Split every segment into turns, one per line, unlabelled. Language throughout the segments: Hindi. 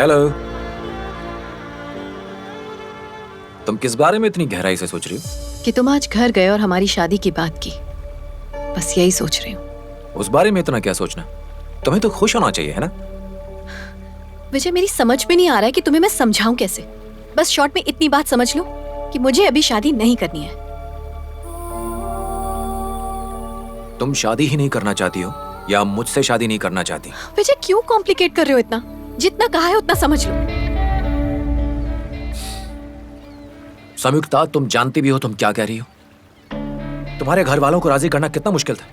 हेलो। तुम किस बारे में इतनी गहराई से सोच रही हो?
कि तुम आज घर गए और हमारी शादी की बात की, बस यही सोच रही हूँ।
उस बारे में इतना क्या सोचना? तुम्हें तो खुश होना चाहिए, है ना?
विजय, मेरी समझ में नहीं आ रहा है कि तुम्हें मैं समझाऊं कैसे। बस शॉर्ट में इतनी बात समझ लो कि मुझे अभी शादी नहीं करनी है।
तुम शादी ही नहीं करना चाहती हो या मुझसे शादी नहीं करना चाहती?
विजय, क्यों कॉम्प्लिकेट कर रहे हो इतना? जितना कहा है उतना समझ लो।
संयुक्ता, तुम जानती भी हो तुम क्या कह रही हो। तुम्हारे घर वालों को राजी करना कितना मुश्किल था,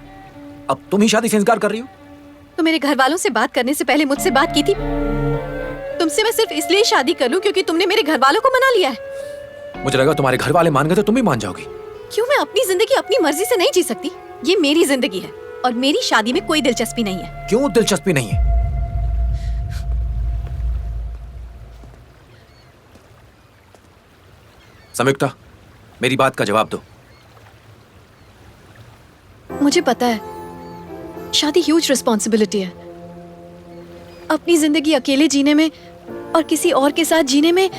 अब तुम ही शादी से इनकार कर रही हो।
तो मेरे घर वालों से बात करने से पहले मुझसे बात की थी। तुमसे मैं सिर्फ इसलिए शादी कर लूं क्योंकि तुमने मेरे घर वालों को मना लिया है।
मुझे लगा तुम्हारे घर वाले मान गए तो तुम भी मान जाओगी।
क्यों? मैं अपनी जिंदगी अपनी मर्जी से नहीं जी सकती? ये मेरी जिंदगी है और मेरी शादी में कोई दिलचस्पी नहीं है।
क्यों दिलचस्पी नहीं है? संयुक्ता, मेरी बात का जवाब दो।
मुझे पता है, शादी ह्यूज रिस्पॉन्सिबिलिटी है। अपनी जिंदगी अकेले जीने में और किसी और के साथ जीने में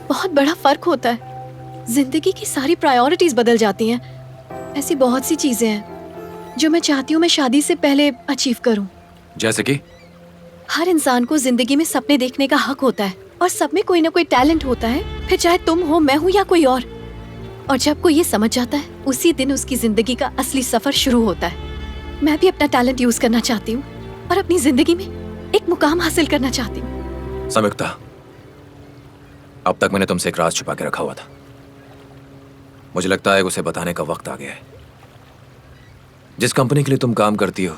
बहुत बड़ा फर्क होता है। जिंदगी की सारी प्रायोरिटीज बदल जाती हैं। ऐसी बहुत सी चीजें हैं जो मैं चाहती हूँ मैं शादी से पहले अचीव करूँ।
जैसे कि?
हर इंसान को जिंदगी में सपने देखने का हक होता है और सब में कोई ना कोई टैलेंट होता है, फिर चाहे तुम हो, मैं हूँ या कोई और जब कोई ये समझ जाता है, उसी दिन उसकी जिंदगी का असली सफर शुरू होता है। मैं भी अपना टैलेंट यूज करना चाहती हूँ और अपनी जिंदगी में एक मुकाम हासिल करना चाहती हूँ।
संयुक्ता, अब तक मैंने तुमसे एक राज छुपा के रखा हुआ था। मुझे लगता है उसे बताने का वक्त आ गया है। जिस कंपनी के लिए तुम काम करती हो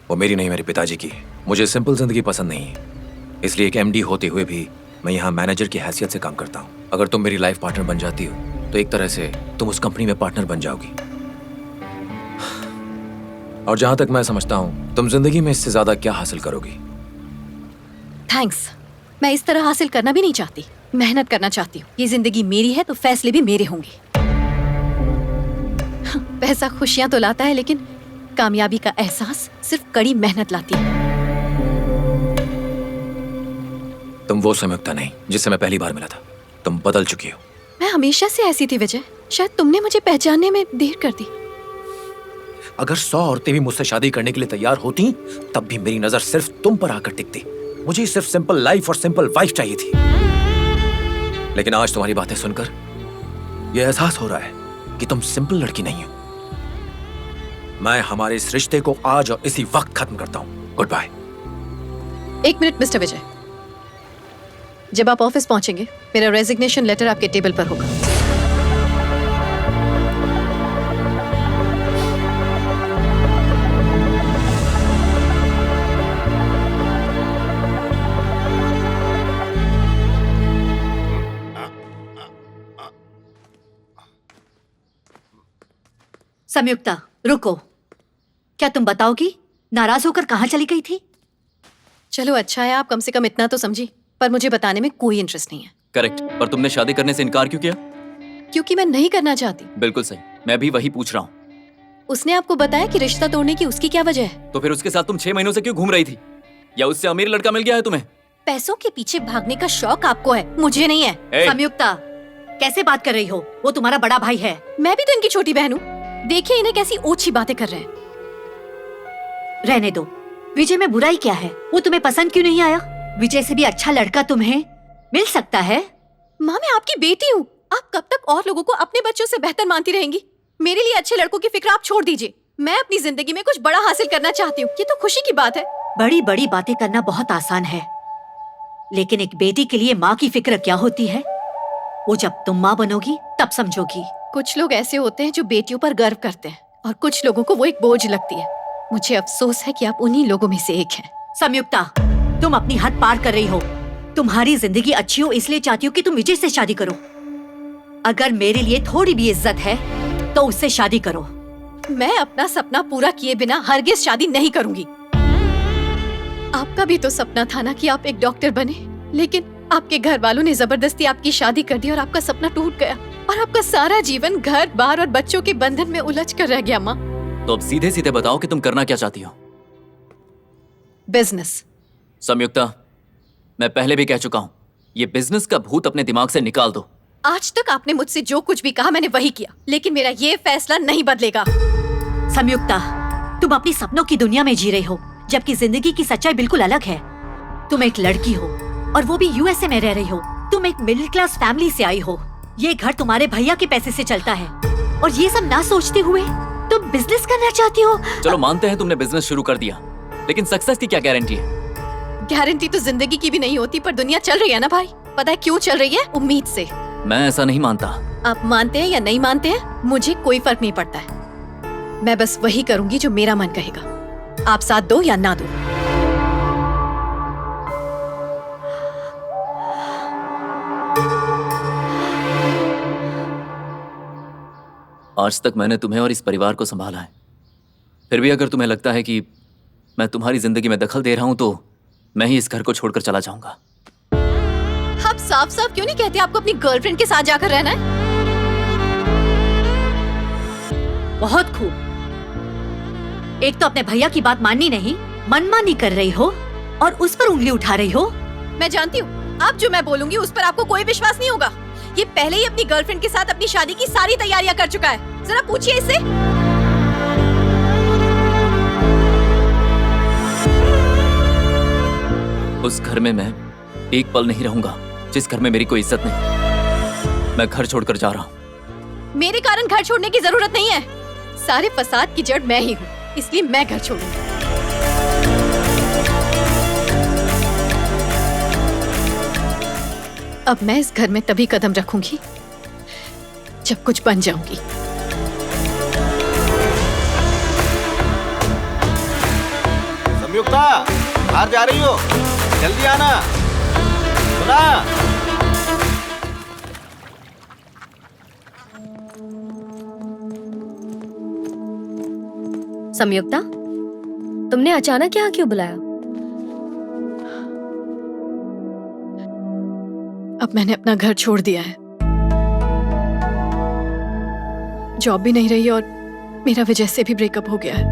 वो मेरी नहीं, मेरे पिताजी की है। मुझे सिंपल जिंदगी पसंद नहीं है, इसलिए एक एमडी होते हुए भी मैं यहाँ मैनेजर की हैसियत से काम करता हूँ। अगर तुम मेरी लाइफ पार्टनर बन जाती हो तो एक तरह से तुम उस कंपनी में पार्टनर बन जाओगी। और जहां तक मैं समझता हूं, तुम जिंदगी में इससे ज्यादा क्या हासिल करोगी?
थैंक्स, मैं इस तरह हासिल करना भी नहीं चाहती। मेहनत करना चाहती हूँ। ये जिंदगी मेरी है तो फैसले भी मेरे होंगे। पैसा खुशियां तो लाता है, लेकिन कामयाबी का एहसास सिर्फ कड़ी मेहनत लाती है।
तुम वो संयुक्ता नहीं जिससे मैं पहली बार मिला था। तुम बदल चुकी हो।
मैं हमेशा से ऐसी थी विजय, शायद तुमने मुझे पहचानने में देर कर दी।
अगर 100 औरतें भी मुझसे शादी करने के लिए तैयार होती तब भी मेरी नजर सिर्फ तुम पर आकर टिकती। मुझे सिर्फ सिंपल लाइफ और सिंपल वाइफ चाहिए थी। लेकिन आज तुम्हारी बातें सुनकर यह एहसास हो रहा है कि तुम सिंपल लड़की नहीं हो। मैं हमारे इस रिश्ते को आज और इसी वक्त खत्म करता हूं। Good bye.
एक मिनट मिस्टर विजय, जब आप ऑफिस पहुंचेंगे मेरा रेजिग्नेशन लेटर आपके टेबल पर होगा।
संयुक्ता, रुको। क्या तुम बताओगी नाराज होकर कहाँ चली गई थी?
चलो अच्छा है, आप कम से कम इतना तो समझी, पर मुझे बताने में कोई इंटरेस्ट नहीं है।
करेक्ट, पर तुमने शादी करने से इनकार क्यों किया?
क्योंकि मैं नहीं करना चाहती।
बिल्कुल सही, मैं भी वही पूछ रहा हूँ।
उसने आपको बताया कि रिश्ता तोड़ने की उसकी क्या वजह है?
तो फिर उसके साथ तुम 6 महीनों से क्यों घूम रही थी? या उससे अमीर लड़का मिल गया है तुम्हें?
पैसों के पीछे भागने का शौक आपको है, मुझे नहीं है।
संयुक्ता, कैसे बात कर रही हो? वो तुम्हारा बड़ा भाई है।
मैं भी तो इनकी छोटी बहन हूँ। देखिए इन्हें कैसी ओछी बातें कर रहे हैं।
रहने दो। विजय में बुराई क्या है? वो तुम्हें पसंद क्यों नहीं आया? विजय से भी अच्छा लड़का तुम्हें मिल सकता है।
माँ, मैं आपकी बेटी हूँ। आप कब तक और लोगों को अपने बच्चों से बेहतर मानती रहेंगी? मेरे लिए अच्छे लड़कों की फिक्र आप छोड़ दीजिए। मैं अपनी जिंदगी में कुछ बड़ा हासिल करना चाहती हूँ। ये तो खुशी की बात है।
बड़ी बड़ी बातें करना बहुत आसान है, लेकिन एक बेटी के लिए माँ की फिक्र क्या होती है, वो जब तुम माँ बनोगी तब समझोगी।
कुछ लोग ऐसे होते हैं जो बेटियों पर गर्व करते हैं और कुछ लोगों को वो एक बोझ लगती है। मुझे अफसोस है कि आप उन्हीं लोगों में से एक हैं।
संयुक्ता, तुम अपनी हद पार कर रही हो। तुम्हारी जिंदगी अच्छी हो इसलिए चाहती हो कि तुम विजय से शादी करो। अगर मेरे लिए थोड़ी भी इज्जत है तो उससे शादी करो।
मैं अपना सपना पूरा किए बिना हरगिज शादी नहीं करूंगी। आपका भी तो सपना था ना कि आप एक डॉक्टर बने, लेकिन आपके घर वालों ने जबरदस्ती आपकी शादी कर दी और आपका सपना टूट गया और आपका सारा जीवन घर बार और बच्चों के बंधन में उलझ कर रह गया। माँ,
तो अब सीधे सीधे बताओ कि तुम करना क्या चाहती हो?
बिजनेस।
संयुक्ता, मैं पहले भी कह चुका हूं, ये बिजनेस का भूत अपने दिमाग से निकाल दो।
आज तक आपने मुझसे जो कुछ भी कहा मैंने वही किया, लेकिन मेरा ये फैसला नहीं बदलेगा।
संयुक्ता, तुम अपनी सपनों की दुनिया में जी रही हो, जबकि जिंदगी की सच्चाई बिल्कुल अलग है। तुम एक लड़की हो और वो भी यूएसए में रह रही हो। तुम एक मिडिल क्लास फैमिली से आई हो। ये घर तुम्हारे भैया के पैसे से चलता है, और ये सब ना सोचते हुए तुम बिजनेस करना चाहती हो।
चलो मानते हैं तुमने बिजनेस शुरू कर दिया, लेकिन सक्सेस की क्या गारंटी है?
गारंटी तो जिंदगी की भी नहीं होती, पर दुनिया चल रही है ना भाई। पता है क्यों चल रही है? उम्मीद से।
मैं ऐसा नहीं मानता।
आप मानते हैं या नहीं मानते हैं, मुझे कोई फर्क नहीं पड़ता है। मैं बस वही करूंगी जो मेरा मन कहेगा। आप साथ दो या ना दो।
आज तक मैंने तुम्हें और इस परिवार को संभाला है, फिर भी अगर तुम्हें लगता है कि मैं तुम्हारी जिंदगी में दखल दे रहा हूं, तो मैं ही इस घर को छोड़कर चला जाऊंगा।
आप साफ साफ क्यों नहीं कहते आपको अपनी गर्लफ्रेंड के साथ जाकर रहना है?
बहुत खूब। एक तो अपने भैया की बात माननी नहीं, मनमानी कर रही हो और उस पर उंगली उठा रही हो।
मैं जानती हूँ, आप जो मैं बोलूंगी उस पर आपको कोई विश्वास नहीं होगा। ये पहले ही अपनी गर्लफ्रेंड के साथ अपनी शादी की सारी तैयारियां कर चुका है। जरा पूछिए इससे।
उस घर में मैं एक पल नहीं रहूंगा जिस घर में मेरी कोई इज्जत नहीं। मैं घर छोड़कर जा रहा हूँ।
मेरे कारण घर छोड़ने की जरूरत नहीं है। सारे फसाद की जड़ मैं ही हूँ, इसलिए मैं घर छोड़ूंगी। अब मैं इस घर में तभी कदम रखूंगी जब कुछ बन जाऊंगी।
संयुक्ता, बाहर जा रही हो? जल्दी आना। सुना?
संयुक्ता, तुमने अचानक यहाँ क्यों बुलाया?
अब मैंने अपना घर छोड़ दिया है। जॉब भी नहीं रही और मेरा विजय से भी ब्रेकअप हो गया है।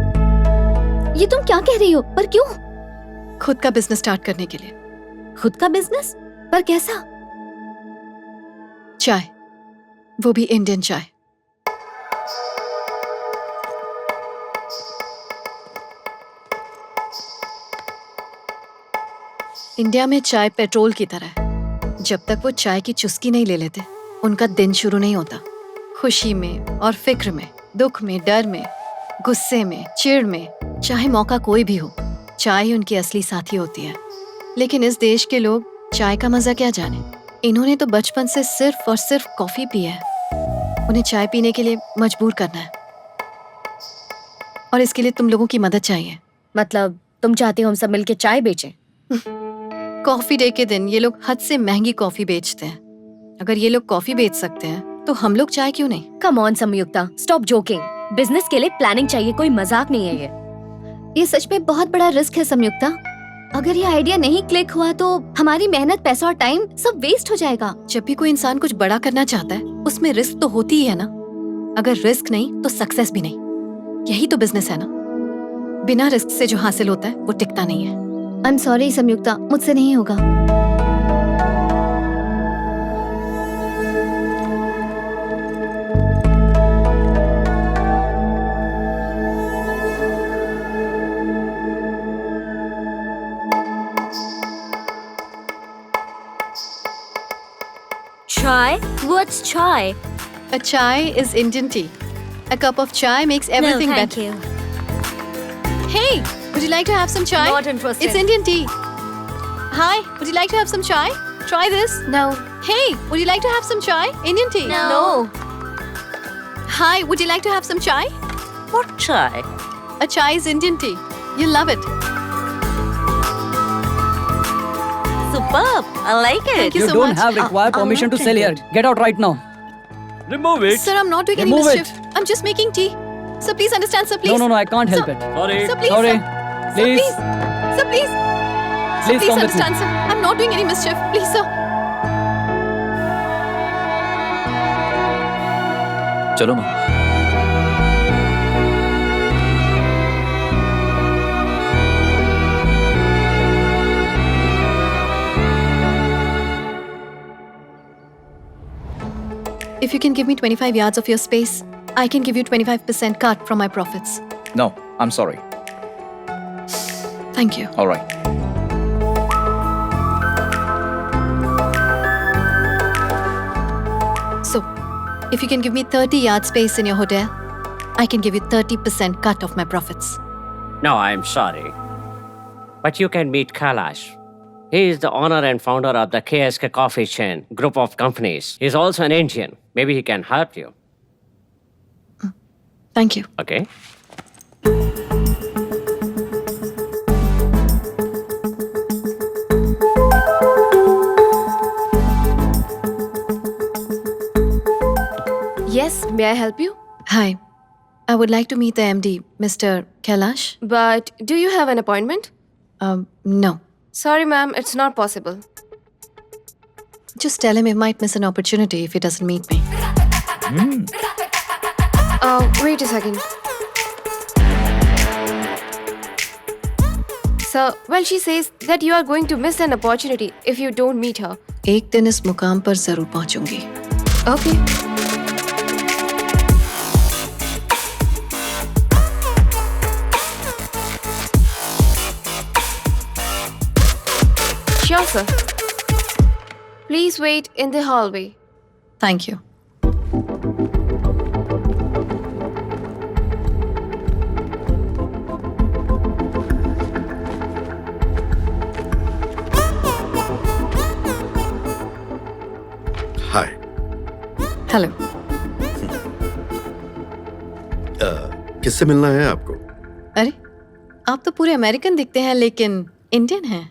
ये तुम क्या कह रही हो? पर क्यों?
खुद का बिजनेस स्टार्ट करने के लिए।
खुद का बिजनेस? पर कैसा?
चाय, वो भी इंडियन चाय। इंडिया में चाय पेट्रोल की तरह है। जब तक वो चाय की चुस्की नहीं ले लेते, उनका दिन शुरू नहीं होता। खुशी में और फिक्र में, दुख में, डर में, गुस्से में, चिढ़ में, चाहे मौका कोई भी हो, चाय ही उनकी असली साथी होती है। लेकिन इस देश के लोग चाय का मजा क्या जाने। इन्होंने तो बचपन से सिर्फ और सिर्फ कॉफी पी है। उन्हें चाय पीने के लिए मजबूर करना है, और इसके लिए तुम लोगों की मदद चाहिए।
मतलब तुम चाहती हो हम सब मिलके चाय बेचें?
कॉफी डे के दिन ये लोग हद से महंगी कॉफी बेचते हैं। अगर ये लोग कॉफी बेच सकते हैं तो हम लोग चाय क्यों नहीं?
Come on Sanyukta, stop joking. Business के लिए प्लानिंग चाहिए, कोई मजाक नहीं है ये सच में बहुत बड़ा रिस्क है संयुक्ता। अगर ये आइडिया नहीं क्लिक हुआ तो हमारी मेहनत, पैसा और टाइम सब वेस्ट हो जाएगा।
जब भी कोई इंसान कुछ बड़ा करना चाहता है, उसमें रिस्क तो होती ही है ना। अगर रिस्क नहीं तो सक्सेस भी नहीं। यही तो बिजनेस है ना। बिना रिस्क से जो हासिल होता है वो टिकता नहीं है।
आई एम सॉरी संयुक्ता, मुझसे नहीं होगा। Chai? What's chai?
A chai is Indian tea. A cup of chai makes everything
no, thank
better.
you.
Hey, would you like to have some chai?
Not interested.
It's Indian tea. Hi, would you like to have some chai? Try this.
No.
Hey, would you like to have some chai? Indian tea.
No.
Hi, would you like to have some chai?
What chai?
A chai is Indian tea. You'll love it.
Superb. I like it.
Thank you
You
so
don't
much.
have required permission to sell here. Get out right now.
Remove it.
Sir, I'm not doing any
Remove it.
mischief. I'm just making tea. Sir, please understand, sir, please.
No, I can't help
Sir,
it.
Sorry.
Sir, please,
Sorry.
sir.
Please.
Sir, please. Sir, please. Sir,
Please come with me.
understand, sir. I'm not doing any mischief. Please, sir.
चलो माँ।
If you can give me 25 yards of your space, I can give you 25% cut from my profits.
No, I'm sorry.
Thank you.
All right.
So, if you can give me 30 yard space in your hotel, I can give you 30% cut of my profits.
No, I'm sorry. But you can meet Kailash. He is the owner and founder of the KSK Coffee Chain group of companies. He's also an Indian. Maybe he can help you.
Thank you.
Okay?
Yes, may I help you?
Hi. I would like to meet the MD, Mr. Kailash.
But do you have an appointment?
No.
Sorry, ma'am, it's not possible.
Just tell him he might miss an opportunity if he doesn't meet me.
Wait a second. Sir, well, she says that you are going to miss an opportunity if you don't meet her.
एक दिन इस मुकाम पर जरूर पहुंचूंगी.
Okay. Sure, sir. Please wait in the hallway.
Thank you.
Hi
hello.
किससे मिलना है आपको?
अरे, आप तो पूरे अमेरिकन दिखते हैं लेकिन इंडियन हैं.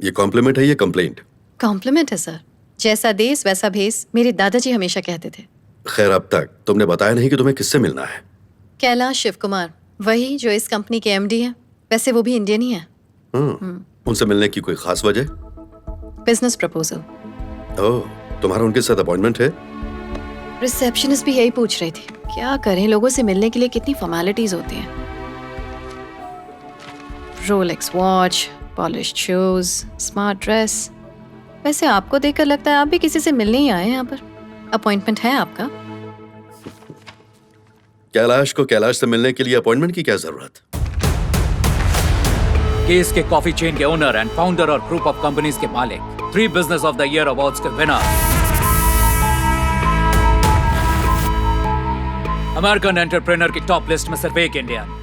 ये कॉम्प्लीमेंट है, ये कंप्लेंट?
कॉम्प्लीमेंट है सर. जैसा देश वैसा भेस, मेरे दादाजी हमेशा कहते थे.
खैर, अब तक तुमने बताया नहीं कि तुम्हें किससे मिलना है.
कैलाश शिव कुमार, वही जो इस कंपनी के एमडी हैं. वैसे वो भी इंडियन ही हैं.
उनसे मिलने की कोई खास वजह?
Business proposal.
ओह, तुम्हारा उनके साथ अपॉइंटमेंट है?
रिसेप्शनिस्ट भी यही पूछ रही थी. क्या करें, लोगों से मिलने के लिए कितनी फॉर्मेलिटीज होती हैं. Rolex watch, polished shoes, smart dress. वैसे आपको देखकर लगता है आप भी किसी से मिलने ही आए हैं यहाँ पर. अपॉइंटमेंट है आपका?
कैलाश को कैलाश से मिलने के लिए अपॉइंटमेंट की क्या जरूरत?
केस के कॉफी चेन के ओनर एंड फाउंडर और ग्रुप ऑफ कंपनीज के मालिक, 3 business of the year awards के विनर, अमेरिकन एंटरप्रेन्योर की टॉप लिस्ट में सिर्फ एक इंडियन,